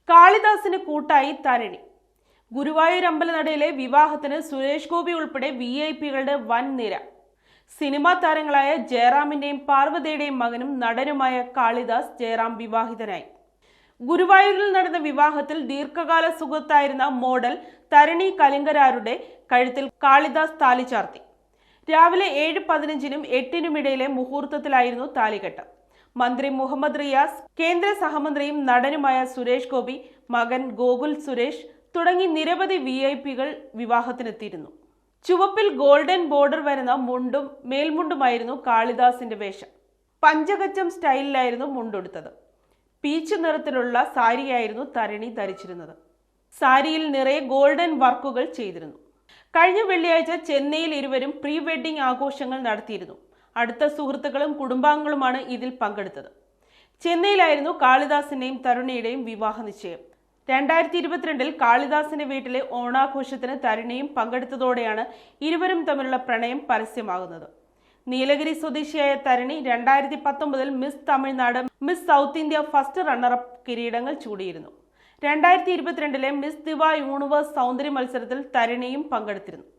കാളിദാസിന് കൂട്ടായി തരണി. ഗുരുവായൂർ അമ്പലനടയിലെ വിവാഹത്തിന് സുരേഷ് ഗോപി ഉൾപ്പെടെ VIP-കളുടെ വൻ നിര. സിനിമാ താരങ്ങളായ ജയറാമിന്റെയും പാർവതിയുടെയും മകനും നടനുമായ കാളിദാസ് ജയറാം വിവാഹിതനായി. ഗുരുവായൂരിൽ നടന്ന വിവാഹത്തിൽ ദീർഘകാല സുഹൃത്തായിരുന്ന മോഡൽ തരണി കലിംഗരാരുടെ കഴുത്തിൽ കാളിദാസ് താലി ചാർത്തി. രാവിലെ 7:15-നും 8-നുമിടയിലെ മുഹൂർത്തത്തിലായിരുന്നു താലികെട്ട്. മന്ത്രി മുഹമ്മദ് റിയാസ്, കേന്ദ്ര സഹമന്ത്രിയും നടനുമായ സുരേഷ് ഗോപി, മകൻ ഗോകുൽ സുരേഷ് തുടങ്ങി നിരവധി VIP-കൾ വിവാഹത്തിനെത്തിയിരുന്നു. ചുവപ്പിൽ ഗോൾഡൻ ബോർഡർ വരുന്ന മുണ്ടും മേൽമുണ്ടുമായിരുന്നു കാളിദാസിന്റെ വേഷം. പഞ്ചകച്ചം സ്റ്റൈലിലായിരുന്നു മുണ്ടുടുത്തത്. പീച്ച് നിറത്തിലുള്ള സാരിയായിരുന്നു തരണി ധരിച്ചിരുന്നത്. സാരിയിൽ നിറയെ ഗോൾഡൻ വർക്കുകൾ ചെയ്തിരുന്നു. കഴിഞ്ഞ വെള്ളിയാഴ്ച ചെന്നൈയിൽ ഇരുവരും പ്രീ വെഡിംഗ് ആഘോഷങ്ങൾ നടത്തിയിരുന്നു. അടുത്ത സുഹൃത്തുക്കളും കുടുംബാംഗങ്ങളുമാണ് ഇതിൽ പങ്കെടുത്തത്. ചെന്നൈയിലായിരുന്നു കാളിദാസിന്റെയും തരുണിയുടെയും വിവാഹ നിശ്ചയം. 2022-ൽ കാളിദാസിന്റെ വീട്ടിലെ ഓണാഘോഷത്തിന് തരുണിയും പങ്കെടുത്തതോടെയാണ് ഇരുവരും തമ്മിലുള്ള പ്രണയം പരസ്യമാകുന്നത്. നീലഗിരി സ്വദേശിയായ തരണി 2019-ൽ miss Tamil Nadu, miss south India first runner up കിരീടങ്ങൾ ചൂടിയിരുന്നു. 2022-ലെ മിസ് ദിവ യൂണിവേഴ്സ് സൗന്ദര്യ മത്സരത്തിൽ തരണിയും പങ്കെടുത്തിരുന്നു.